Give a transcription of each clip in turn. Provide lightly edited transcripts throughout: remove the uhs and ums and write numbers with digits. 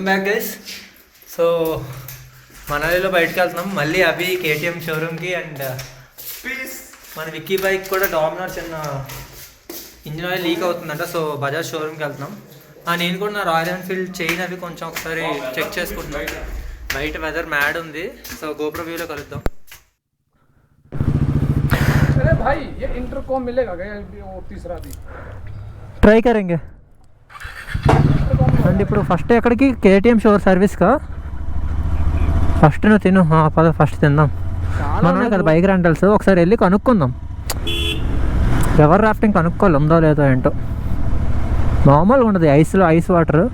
Welcome back guys. So మనాలిలో బయటకు వెళ్తున్నాం మళ్ళీ. అవి కేటీఎం షోరూమ్కి అండ్ మన విక్కీ బైక్ కూడా డామినర్ చిన్న ఇంజిన్ ఆయిల్ లీక్ అవుతుందంట. సో బజాజ్ షోరూమ్కి వెళ్తున్నాం. నేను కూడా నా రాయల్ ఎన్ఫీల్డ్ చైన్ అవి కొంచెం ఒకసారి చెక్ చేసుకుంటున్నాను. బయట వెదర్ మ్యాడ్ ఉంది. సో గోప్రో వ్యూలో కలుద్దాం. ట్రై కరేంగే అండ్ ఇప్పుడు ఫస్ట్ ఎక్కడికి కేటీఎం షోర్ సర్వీస్కా ఫస్ట్ నువ్వు తిను. పద ఫస్ట్ తిందాం. మనం కదా బైక్ రెంటల్స్ ఒకసారి వెళ్ళి కనుక్కుందాం. ఎవర్ రాఫ్టింగ్ కనుక్కోవాలి ఉందో లేదో ఏంటో. మామూలుగా ఉండదు ice water.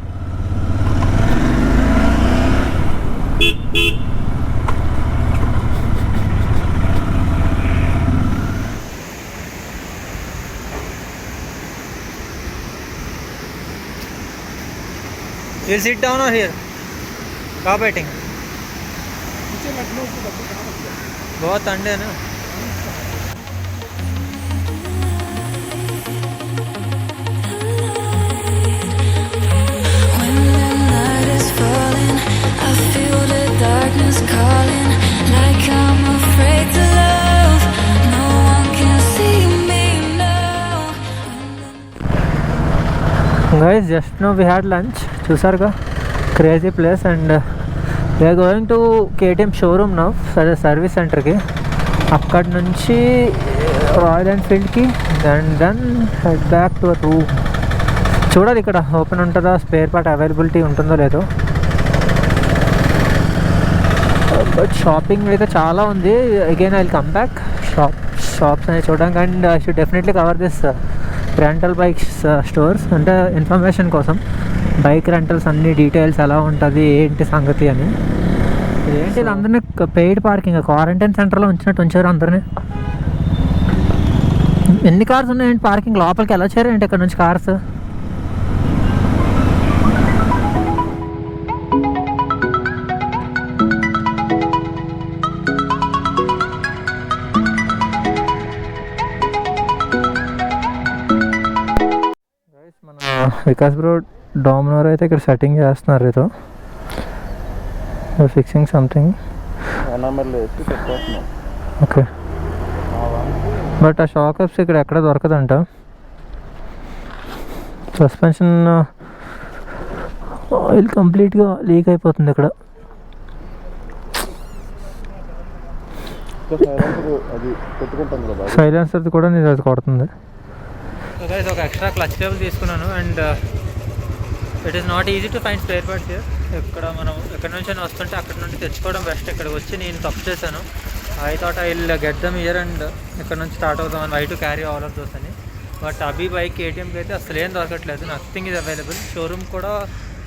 We'll sit down or here? Car बैठेंगे. बहुत ठंड है ना. When the night is falling, I feel the darkness calling, like I'm afraid to love. No one can see me now. Guys, just now we had lunch. చూసారుగా crazy place. And we're going to KTM showroom now, service సెంటర్కి. అక్కడి నుంచి royal ఎన్ఫీల్డ్కి and then head back to room. చూడాలి ఇక్కడ open ఉంటుందా, spare part availability ఉంటుందో లేదో. బట్ షాపింగ్ అయితే చాలా ఉంది. Again I will come back shops అనేవి చూడడానికి. And I should definitely cover this rental bikes stores, అంటే ఇన్ఫర్మేషన్ కోసం. బైక్ రెంటల్స్ అన్ని డీటెయిల్స్ ఎలా ఉంటుంది ఏంటి సంగతి అని. ఏంటి అందరినీ పెయిడ్ పార్కింగ్ క్వారంటైన్ సెంటర్లో ఉంచారు అందరినీ. ఎన్ని కార్స్ ఉన్నాయండి పార్కింగ్? లోపలికి ఎలా వచ్చారు ఏంటి ఇక్కడ నుంచి కార్స్? వికాస్ బ్రో డామినర్ అయితే ఇక్కడ సెట్టింగ్ చేస్తున్నారు. ఏదో ఫిక్సింగ్ సంథింగ్. ఓకే, బట్ ఆ షాక్ అప్స్ ఇక్కడ ఎక్కడ దొరకదంట. సస్పెన్షన్ ఆయిల్ కంప్లీట్గా లీక్ అయిపోతుంది ఇక్కడ. సైలెన్సర్ది కూడా నేను అది కొడుతుంది. ఒక ఎక్స్ట్రా క్లచ్ కేబుల్ తీసుకున్నాను. And it is not easy to find spare parts here. మనం ఎక్కడి నుంచి వస్తుంటే అక్కడ నుండి తెచ్చుకోవడం బెస్ట్. ఇక్కడికి వచ్చి నేను తప్పు చేశాను. I thought I will get them here and ఇక్కడ నుంచి స్టార్ట్ అవుదామని, why to carry all of those అని. బట్ అభి బైక్ కేటీఎంకి అయితే అసలు ఏం దొరకట్లేదు. Nothing is available. షోరూమ్ కూడా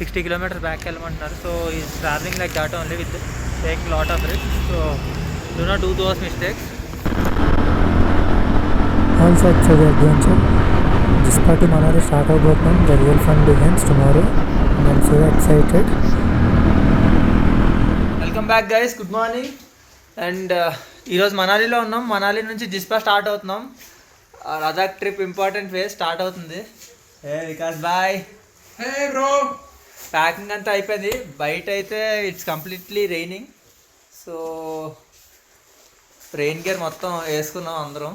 60 kilometers బ్యాక్ వెళ్ళమంటున్నారు. So is travelling like that only with taking lot of risk. So do not do those mistakes. Also to the adventure. This party Manali start avabothunnam. The real fun begins tomorrow. I am so excited. Welcome back guys, good morning. And ఈరోజు మనాలిలో ఉన్నాం. మనాలి నుంచి Jispa start అవుతున్నాం. Ladakh trip important phase start అవుతుంది. Hey Vikas బాయ్. Hey bro. Packing అంతా అయిపోయింది. బయట అయితే it's completely raining. So rain gear మొత్తం వేసుకున్నాం అందరం.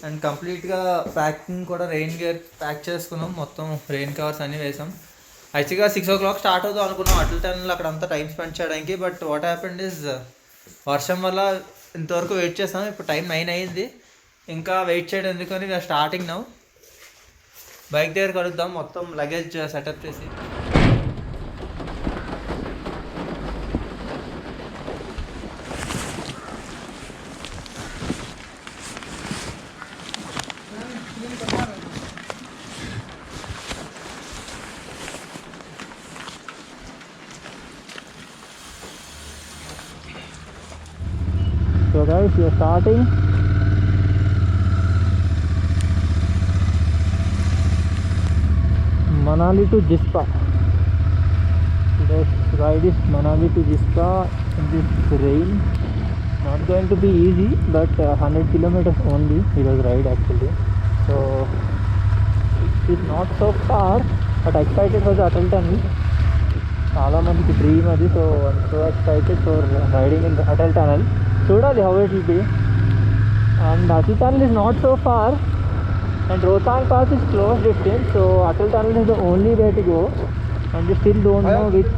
అండ్ కంప్లీట్గా ప్యాకింగ్ కూడా రెయిన్ గేర్ ప్యాక్ చేసుకున్నాం. మొత్తం రెయిన్ కవర్స్ అన్నీ వేసాం. యాక్చువల్గా 6 o'clock స్టార్ట్ అవుతాం అనుకున్నాం అటల్ టైంలో అక్కడ అంతా టైం స్పెండ్ చేయడానికి. బట్ వాట్ హ్యాపెండ్ ఇస్ వర్షం వల్ల ఇంతవరకు వెయిట్ చేస్తాం. ఇప్పుడు టైం 9 అయింది. ఇంకా వెయిట్ చేయడం ఎందుకని వీఆర్ స్టార్టింగ్ నౌ. బైక్ దగ్గర కలుద్దాం. మొత్తం లగేజ్ సెటప్ చేసి. So guys, we are starting. Manali to Jispa. This ride is Manali to Jispa in this rain. Not going to be easy, but 100 kilometers only it was ride actually. So it's not so far, but excited for the Atal tunnel. చాలా మందికి dream అది. So I'm so excited for riding in Atal tunnel. చూడాలి how it will be. And Atal tunnel is not so far and Rohtang Pass is close distance, so Atal Tunnel is the only way to go, and we still don't know which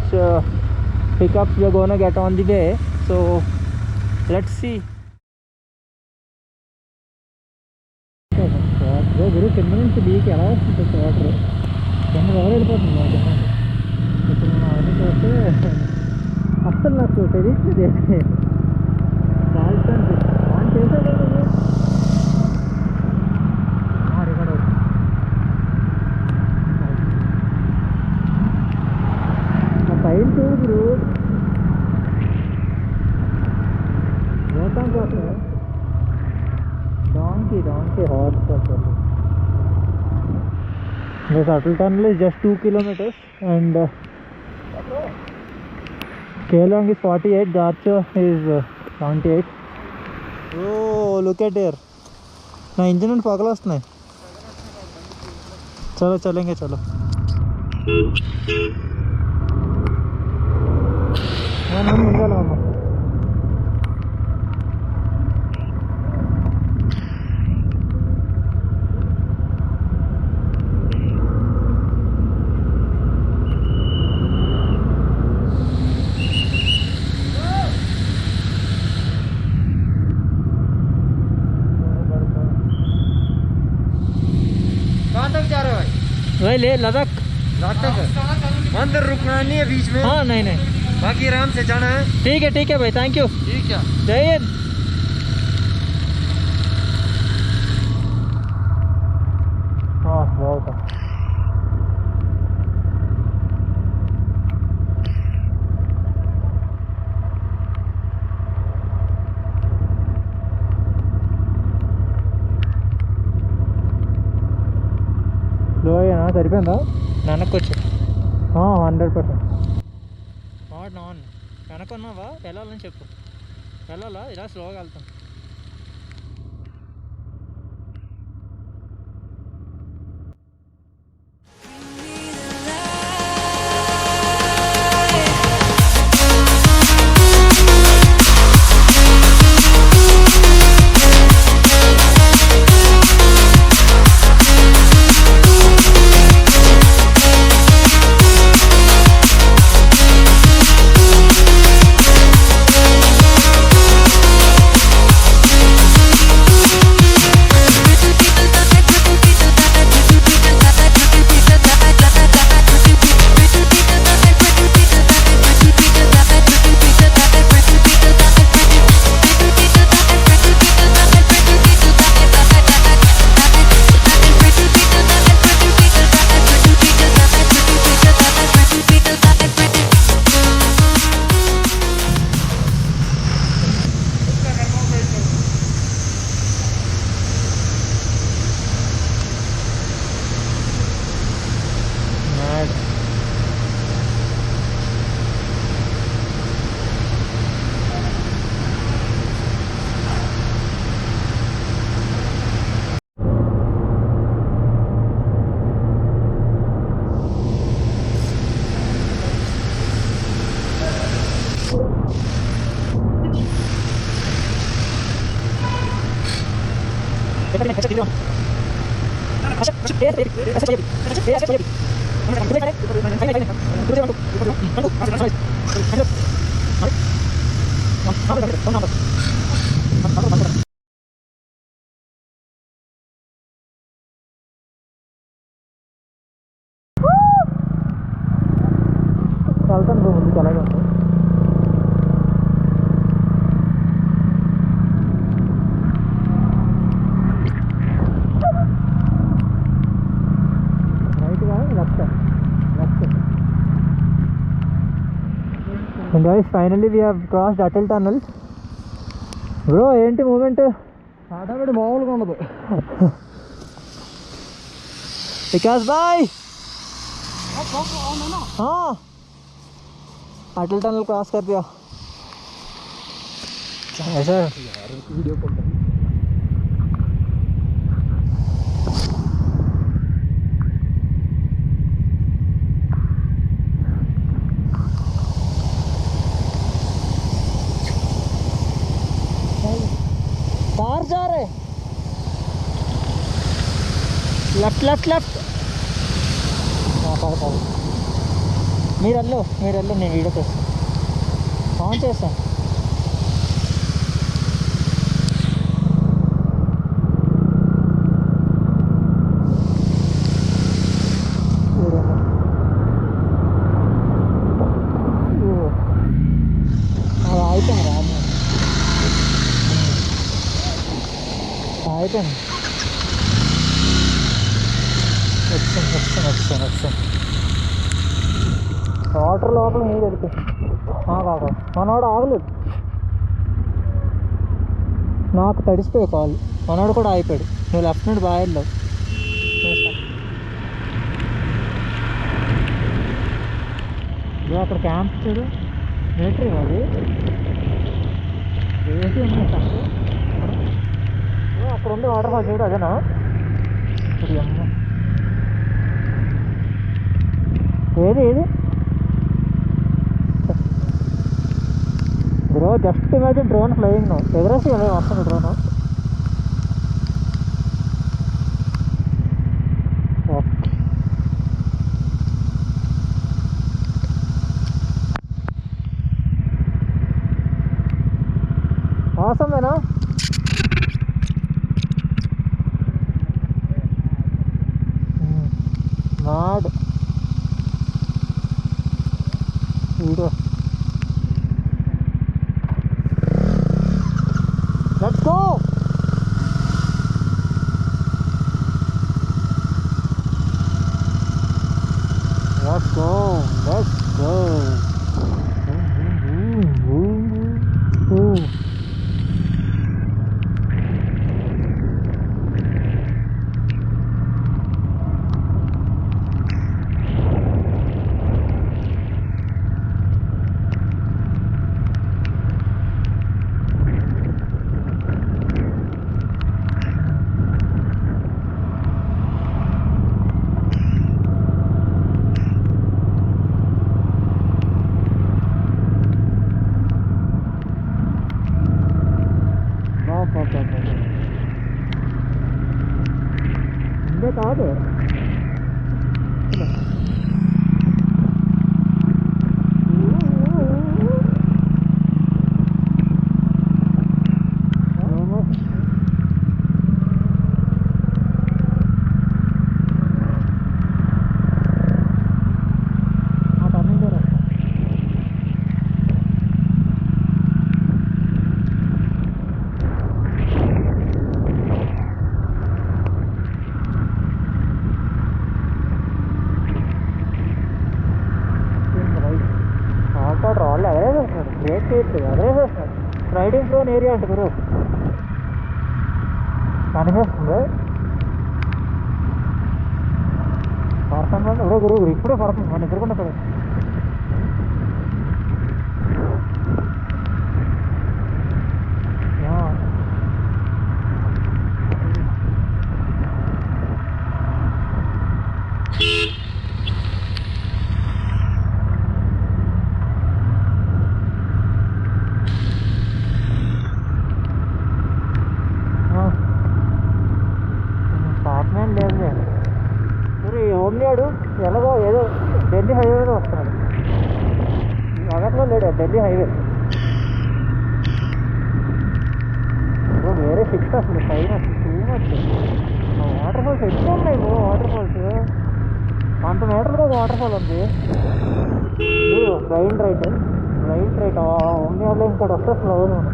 pickups we are gonna get on the way, so let's see. గురు కింద నుంచి దిగి ఎలా వస్తుంది water కింద ఎవరు వెళ్ళిపోతుంది మా కింద. ఇప్పుడు మనం అవన్నీ చూస్తే అస్సలు నాకు తెలియట్లేదు. ఫాల్స్ అంటే ఆన్ చేసా కదా పైన చూడు Rohtang pass donkey horse passes. This Atal Tunnel is just 2 kilometers and Kelong is 48, Darcho is 78. Oh, look at here. నా ఇంజిన్ నుండి పగలు వస్తున్నాయి. చలో చలేంగే చలో. ముందాలి అమ్మ. ले लद्दाख तक अंदर रुकना नहीं है बीच में. हाँ नहीं बाकी आराम से जाना है. ठीक है भाई, थैंक यू. ठीक है. जय हिंद. हाँ बहुत స్లో అయ్యానా? సరిపోయిందా? వెనక్కి వచ్చి 100%. నాన్ వెనక ఉన్నావా? వెళ్ళాలని చెప్పు. వెళ్ళాలా? ఇలా స్లోగా వెళ్తాం. వెళ్తాను బ్రో, ముందుకు అలాగే ఉంటుంది. And guys, finally we have crossed Atal Tunnel. Bro, ఏంటి మూమెంట్? హడావిడి మామూలుగా ఉండదు. వికాస్ బాయ్, हाँ अटल टनल क्रॉस कर दिया ऐसा. वीडियो कॉल कर లెఫ్ట్ లెఫ్ట్ లెఫ్ట్. మీరు వెళ్ళు నేను వీడియో చేస్తాను. ఆన్ చేస్తాను. అది అయిపోయింది రాదు అయిపోయింది. వచ్చాను వాటర్ లోపల నీళ్ళు వెళ్ళిపోయింది. కాదు మనవాడు ఆగలేదు, నాకు తడిసిపోయావు కాళ్ళు. మనవాడు కూడా ఆగిపోయాడు. నువ్వు లెఫ్ట్ నుండి బాగా వెళ్ళావు. అక్కడ క్యాంప్ చూడు, మిలిటరీ అది ఏసీ ఉంది. అక్కడ ఉంది వాటర్ ఫాల్ చూడు, అదేనా? అమ్మ ఏది bro, just imagine drone flying. ఎగరేసి వస్తుంది డ్రోన్. ఓకే అవసరమేనా? నాడు video. Let's go! Let's go! Let's go! ఇందే కాదు వాళ్ళు ఎగరేసేస్తున్నాడు. బ్రేక్ చేయట్లేదు, ఎగరేసేస్తున్నాడు. రైడింగ్ జోన్ ఏరియా అంటే గురు కనిపిస్తుంది. పడుతుంది గురు ఇప్పుడే పడుతుంది. మన ఎదురుకుండా పడుతుంది. హోమ్లియాడు ఎలాగో ఏదో ఢిల్లీ హైవేలో వస్తున్నాడు. అగట్లో లేడు, ఢిల్లీ హైవే. వేరే సిక్స్ అసలు పైన టూ మచ్. వాటర్ ఫాల్స్ ఎక్కువ ఉన్నాయి బ్రో. వాటర్ ఫాల్స్ 100 మీటర్లో వాటర్ ఫాల్ ఉంది. రైట్ హోమ్లియాలో ఇంకోటి వస్తే స్లో నేను.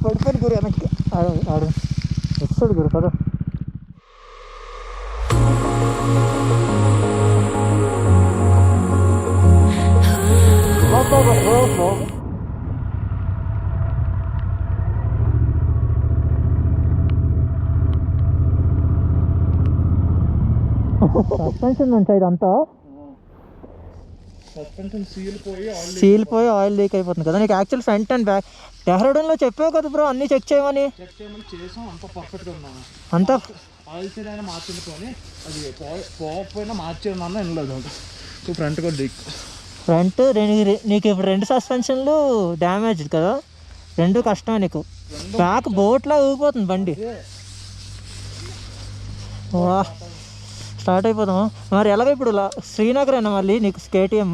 పడిపోయి గురు వెనక్కి ఆడు వస్తాడు గురు కదా. సస్పెన్షన్ నుంచి ఇదంతా సీల్ పోయి ఆయిల్ లీక్ అయిపోతుంది కదా. నీకు యాక్చువల్ ఫ్రంట్ అండ్ బ్యాక్ డెహ్రాడూన్లో చెప్పావు కదా బ్రో అన్నీ చెక్ చేయమని. చేసాం, అంత పర్ఫెక్ట్గా ఉన్నాను. అంతా ఆయిల్ సీల్ అయినా మార్చించుకొని అది పోకపోయినా మార్చేయమన్నా వినలేదు. సో ఫ్రంట్ కూడా లీక్. ఫ్రంట్ నీకు ఇప్పుడు 2 సస్పెన్షన్లు డ్యామేజ్ కదా, 2 కష్టం నీకు. బ్యాక్ బోట్లా ఊగిపోతుంది బండి. వా స్టార్ట్ అయిపోదామా మరి? ఎలాగ ఇప్పుడు శ్రీనగర్ అయినా మళ్ళీ నీకు కేటీఎం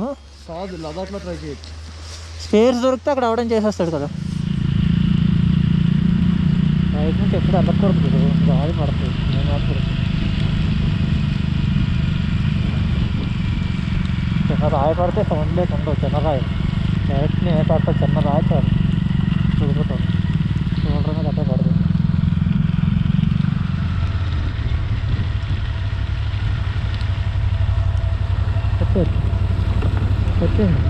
కాదు, లదాఖ్లో ట్రై చేయొచ్చు. స్పేర్స్ దొరికితే అక్కడ అవడం చేసేస్తాడు కదా. బయట నుంచి ఎప్పుడు వెళ్ళకూడదు కదా, గాలి పడుతుంది. నేను పడుతుంది చిన్న రాయి పడితే సౌండ్ లేకుండా చిన్న రాయి డైరెక్ట్ నేను పడతా, చిన్న రాయి చాలు చూడిపోతాను. షోల్డర్ మీద అట్టే పడదు. వచ్చేయండి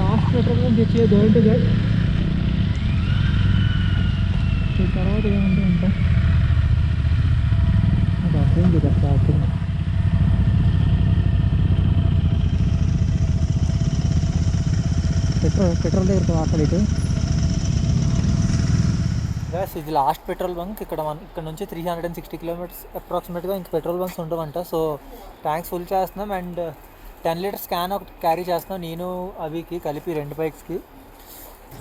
లాస్ట్ పెట్రోల్ బంక్ తెచ్చేది ఏంటి గైడ్. తర్వాత ఏమంటే ఉంటా నాకు అర్థం కదా స్టార్టింగ్. పెట్రోల్ దగ్గర ఆకలి ఇటు. గ్యాస్ ఇది లాస్ట్ పెట్రోల్ బంక్. ఇక్కడ నుంచి 360 కిలోమీటర్స్ అప్రాక్సిమేట్గా ఇంక పెట్రోల్ బంక్స్ ఉండవంట. సో ట్యాంక్స్ ఫుల్ చేస్తున్నాం అండ్ 10 లీటర్స్ క్యాన్ ఒకటి క్యారీ చేస్తున్నాం నేను అవికి కలిపి 2 బైక్స్కి.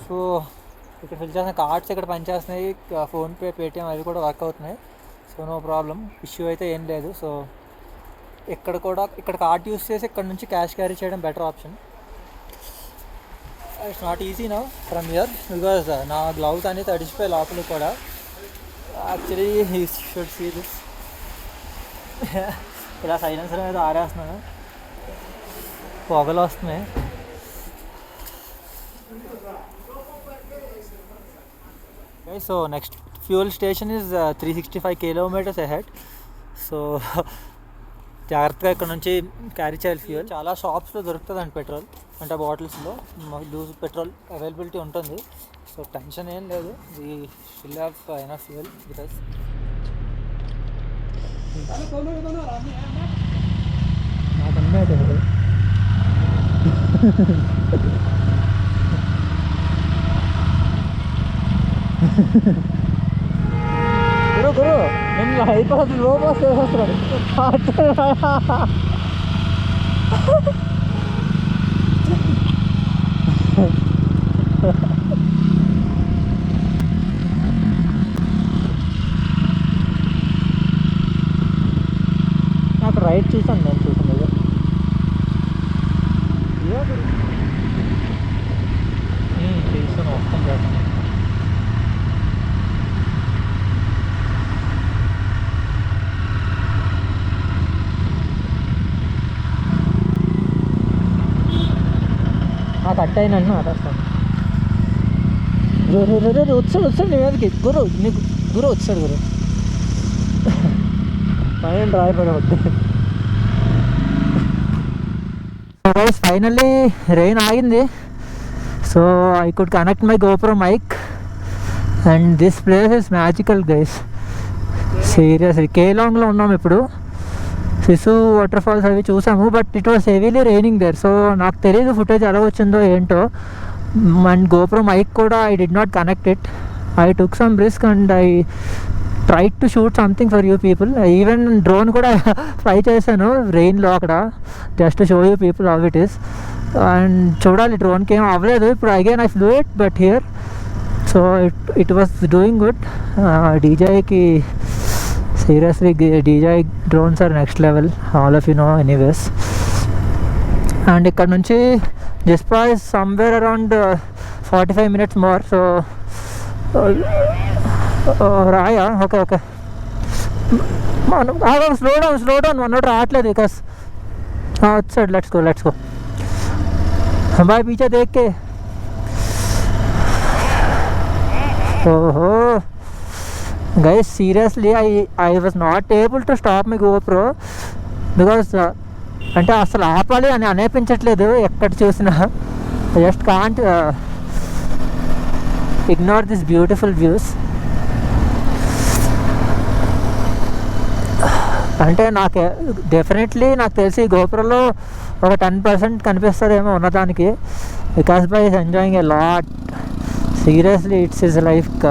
సో ఇక్కడ ఫిల్ చేసిన కార్డ్స్ ఇక్కడ పనిచేస్తున్నాయి, ఫోన్పే పేటిఎం అవి కూడా వర్క్ అవుతున్నాయి. సో నో ప్రాబ్లం, ఇష్యూ అయితే ఏం లేదు. సో ఇక్కడ కార్డ్ యూస్ చేసి ఇక్కడ నుంచి క్యాష్ క్యారీ చేయడం better option. It's not easy now from here because నా గ్లౌస్ అనేది తడిచిపోయి లోపల కూడా. Actually he should see this. ఇలా సైలెన్సర్ మీద ఆరేస్తున్నాను, పొగలు వస్తున్నాయి. So next fuel station is 365 kilometres ahead. So జాగ్రత్తగా ఇక్కడ నుంచి క్యారీ చేయాలి ఫ్యూయల్. చాలా షాప్స్లో దొరుకుతుందండి పెట్రోల్, అంటే బాటిల్స్లో లూజ్ పెట్రోల్ అవైలబిలిటీ ఉంటుంది. సో టెన్షన్ ఏం లేదు, we should have enough fuel because నాకు అన్నీ గురు నేను అయిపోతుంది, లో పాస్ చేసేస్తున్నాడు. నాకు రైట్ చూసాను, నేను చూసాను తీసుకొని వస్తాం చేస్తాను. కట్ అయినన్ను అదేస్తాను. వచ్చాడు నీ మీదకి గురు, నీకు గురు వచ్చాడు గురు. పైన రాయపడవద్దు. ఫైనల్లీ రెయిన్ ఆగింది. So I could connect my GoPro mic and this place is magical guys. Seriously కేలాంగ్లో ఉన్నాం ఇప్పుడు. సిసు వాటర్ ఫాల్స్ అవి చూసాము, but it was heavily raining there. So నాకు తెలియదు ఫుటేజ్ ఎలా వచ్చిందో ఏంటో. అండ్ GoPro mic కూడా I did not connect it. I took some risk and I tried to shoot something for you people. Even drone కూడా fly చేశాను రెయిన్లో అక్కడ, just show you people how it is. And చూడాలి, డ్రోన్కి ఏం అవ్వలేదు. ఇప్పుడు again I flew it but here. So it was doing good. DJIకి seriously DJI drones are next level, all of you know anyways. And ఇక్కడ నుంచి Jespa is somewhere around 45 minutes more. So Rai okay మనం slow down మనోడు రావట్లేదు because వచ్చాడు. Let's go bye పీछे देख के. ఓహో guys, seriously I was not able to stop my GoPro because అంటే అసలు ఆపాలి అని అనిపించట్లేదు ఎక్కడ చూసినా. I just can't ignore these beautiful views. అంటే నాకు డెఫినెట్లీ నాకు తెలిసి GoProలో ఒక 10% కనిపిస్తుందేమో ఉన్నదానికి, బికాస్ బై is enjoying a lot. Seriously it's is like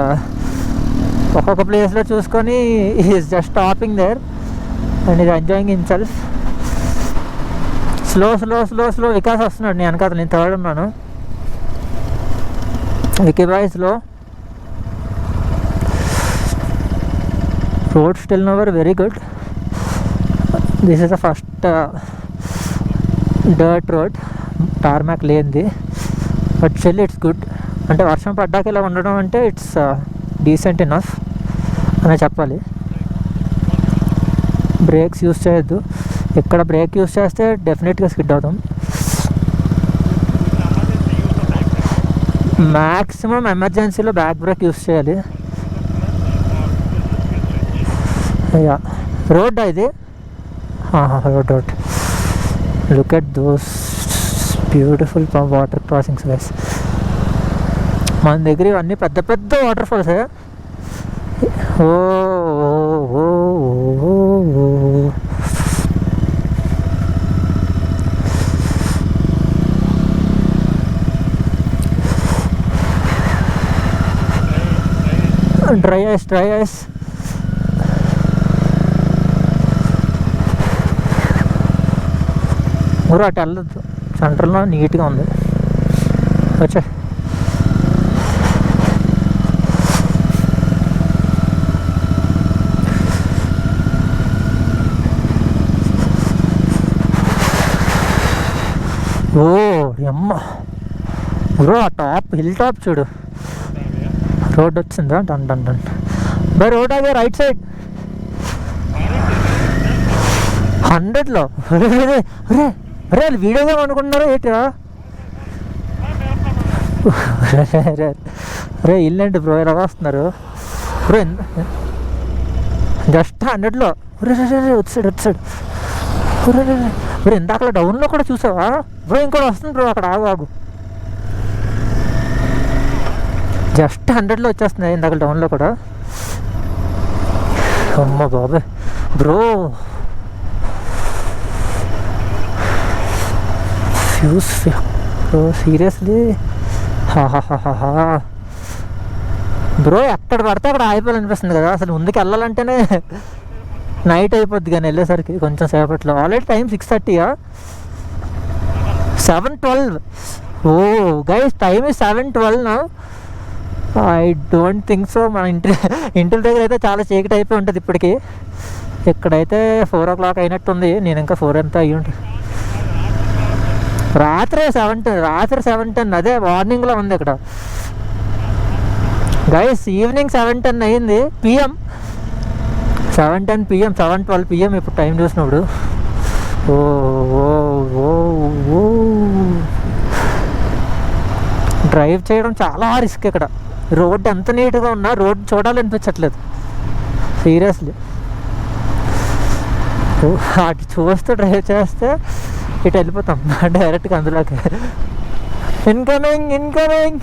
ఒక్కొక్క ప్లేస్లో చూసుకొని is just stopping there and is enjoying himself. Slow slow slow slow Vikas వస్తున్నాడు. నేను వెనకాల నేను థర్డ్ ఉన్నాను. వికీ బాయ్ స్లో. రోడ్ స్టిల్ నోవర్ very good. This is the first dirt road, tarmac లేనిది. But still it's good. అంటే వర్షం పడ్డాక ఇలా ఉండడం అంటే ఇట్స్ డీసెంట్ ఇనఫ్ అనే చెప్పాలి. బ్రేక్స్ యూస్ చేయొద్దు. ఇక్కడ బ్రేక్ యూస్ చేస్తే డెఫినెట్గా స్కిడ్ అవుతాం. మ్యాక్సిమం ఎమర్జెన్సీలో బ్యాక్ బ్రేక్ యూస్ చేయాలి. యా రోడ్ ఇది. Road road. Look at those beautiful water crossings guys. మన దగ్గర ఇవన్నీ పెద్ద పెద్ద వాటర్ ఫాల్స్. ఓ డ్రై ఐస్ డ్రై ఐస్. ఊరు అటు వెళ్ళదు. సెంటర్లో నీట్గా ఉంది. వచ్చా ఓ అమ్మ బ్రో, ఆ టాప్ హిల్ టాప్ చూడు. రోడ్ వచ్చిందా? Done done done. By road అదే రైట్ సైడ్ 100లో. అరే వీడియో గేమ్ అనుకుంటున్నారా ఏంటిరా? అరే ఇల్లేంటి బ్రో ఎలా వస్తున్నారు బ్రో? జస్ట్ 100లో. వచ్చాడు వచ్చాడు. బ్రో ఇందాక డౌన్లో కూడా చూసావా బ్రో? ఇంకోటి వస్తుంది బ్రో అక్కడ. ఆగు. జస్ట్ 100లో వచ్చేస్తున్నాయి ఇందాక డౌన్లో కూడా. అమ్మ బాబాయ్ bro, fuse bro seriously. Bro ఎక్కడ పడితే అక్కడ ఆగిపోవాలనిపిస్తుంది కదా. అసలు ముందుకు వెళ్ళాలంటేనే నైట్ అయిపోద్ది కానీ వెళ్ళేసరికి కొంచెం సేపట్లో. Already time 6:30. 7:12. Oh guys time is 7:12 నా. I don't think so. మన ఇంటి దగ్గర అయితే చాలా చీకటి అయిపోయి ఉంటుంది ఇప్పటికి. ఇక్కడైతే 4 o'clock అయినట్టుంది. నేను ఇంకా 4 ఎంత అయ్యి ఉంటుంది. రాత్రి 7:10 అదే మార్నింగ్లో ఉంది ఇక్కడ గైస్. ఈవినింగ్ 7:10 అయ్యింది PM. 7:10 PM 7:12 PM ఇప్పుడు టైం చూసినప్పుడు. ఓ ఓ ఓ డ్రైవ్ చేయడం చాలా రిస్క్ ఇక్కడ. రోడ్ ఎంత నీట్గా ఉన్నా రోడ్ చూడాలనిపించట్లేదు సీరియస్లీ. అటు చూస్తూ డ్రైవ్ చేస్తే ఇటు వెళ్ళిపోతాం డైరెక్ట్గా అందులోకి. ఇన్కమింగ్ ఇన్కమింగ్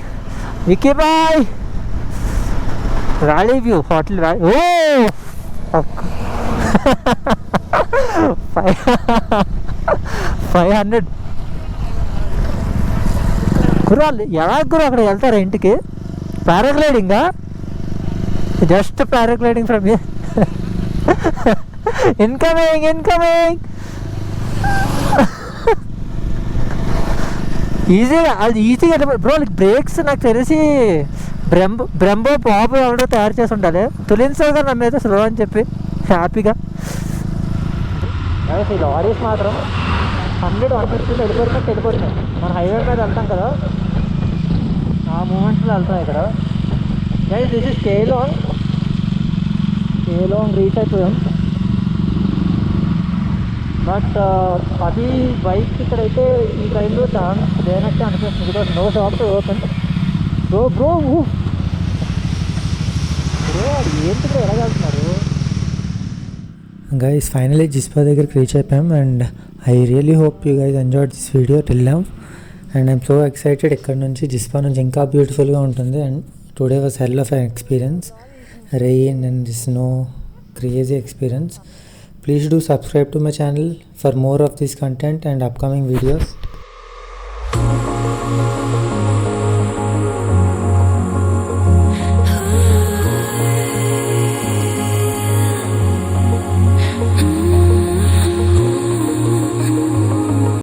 వికీ బాయ్. Valley view hotel valley. ఓ 500 గురాలు. ఎలా గురు అక్కడ వెళ్తారా ఇంటికి? పారాగ్లైడింగా? Just paragliding from incoming incoming. ఈజీగా అది ఈజీగా బ్రో. బ్రేక్స్ నాకు తెలిసి బ్రెంబో పాపు ఎవడో తయారు చేసి ఉండాలి. తులిన్సోగా నా మీద స్లో అని చెప్పి హ్యాపీగా. ఈ లారీస్ మాత్రం 100-150 వెళ్ళిపోతున్నాయి. మన హైవే మీద వెళ్తాం కదా, ఆ మూమెంట్స్లో వెళ్తాం ఇక్కడ. Guys this is Keylong reach అయిపోయాం. బట్ అది బైక్ ఇక్కడైతే ఈ టైంలో ఛాన్స్ లేనట్టే అనిపిస్తుంది. Because no shops open. Bro bro bro ఏంటి బ్రో ఎలా వెళ్తున్నారు? Guys, finally Jispa దగ్గరికి రీచ్ అయిపోయాం. And I really hope you guys enjoyed this video till now. And I'm so excited. ఇక్కడ నుంచి జిస్పా నుంచి ఇంకా బ్యూటిఫుల్గా ఉంటుంది. And today was hell of an experience. Rain and snow, crazy experience. Please do subscribe to my channel for more of this content and upcoming videos.